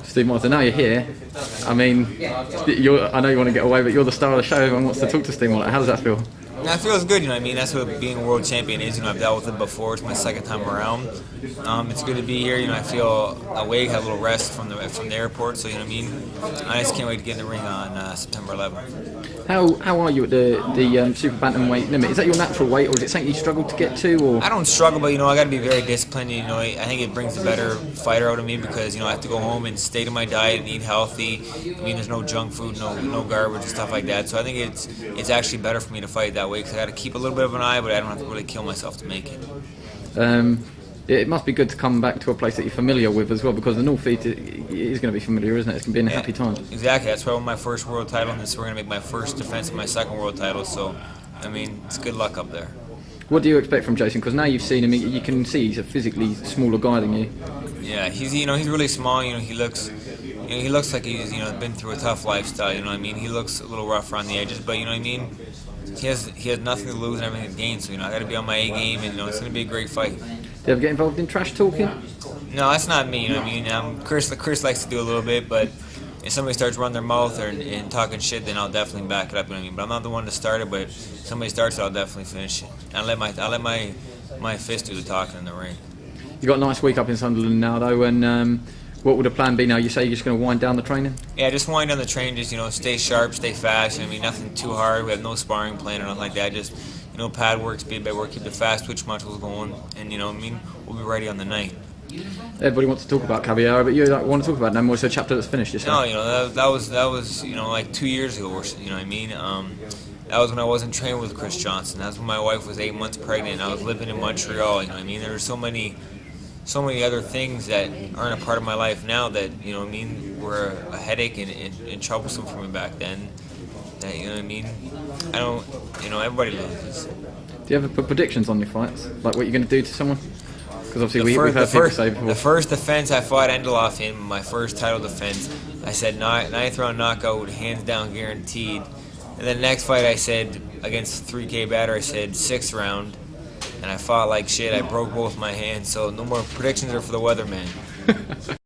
Steve Molitor, now you're here. I mean, I know you want to get away, but you're the star of the show. Everyone wants to talk to Steve Molitor. How does that feel? It feels good, you know what I mean? That's what being a world champion is. You know, I've dealt with it before. It's my second time around. It's good to be here. You know, I feel awake, have a little rest from the airport, so you know what I mean? I just can't wait to get in the ring on September 11th. How are you at the super bantamweight limit? Is that your natural weight, or is it something you struggle to get to? Or I don't struggle, but you know, I got to be very disciplined. You know, I think it brings a better fighter out of me because you know I have to go home and stay to my diet and eat healthy. I mean, there's no junk food, no garbage and stuff like that. So I think it's actually better for me to fight that way because I got to keep a little bit of an eye, but I don't have to really kill myself to make it. It must be good to come back to a place that you're familiar with as well, because the North East is going to be familiar, isn't it? It's going to be a happy time. Exactly. That's why I won my first world title, and this we're going to make my first defense of my second world title. So, I mean, it's good luck up there. What do you expect from Jason? Because now you've seen him, you can see he's a physically smaller guy than you. Yeah, he's really small. You know, he looks like he's been through a tough lifestyle. You know what I mean? He looks a little rough around the edges, but you know what I mean. He has nothing to lose and everything to gain. So you know, I got to be on my A game, and it's going to be a great fight. Do you ever get involved in trash talking? No, that's not me. You know what I mean? Chris likes to do a little bit, but if somebody starts running their mouth and talking shit, then I'll definitely back it up. You know what I mean? But I'm not the one to start it. But if somebody starts it, I'll definitely finish it. And I'll let my fist do the talking in the ring. You got a nice week up in Sunderland now, though. And what would the plan be now? You say you're just going to wind down the training? Yeah, just wind down the training. Just stay sharp, stay fast. I mean, nothing too hard. We have no sparring plan or nothing like that. Just pad work, speed bed work, keep the fast twitch muscles going, and you know what I mean, we'll be ready on the night. Everybody wants to talk about Caballero, but you want to talk about it no more. It's a chapter that's finished. No, that was like 2 years ago, or you know what I mean. That was when I wasn't training with Chris Johnson. That's when my wife was 8 months pregnant, and I was living in Montreal. You know what I mean. There were so many other things that aren't a part of my life now that you know what I mean were a headache and troublesome for me back then. That, you know what I mean. I don't. Everybody loses. Do you ever put predictions on your fights, like what you're going to do to someone? Because obviously we've heard people say before. The first defense I fought Endeloff in, my first title defense, I said 9th round knockout, hands down guaranteed. And then the next fight I said against 3K batter, I said 6th round, and I fought like shit. I broke both my hands, so no more predictions are for the weatherman.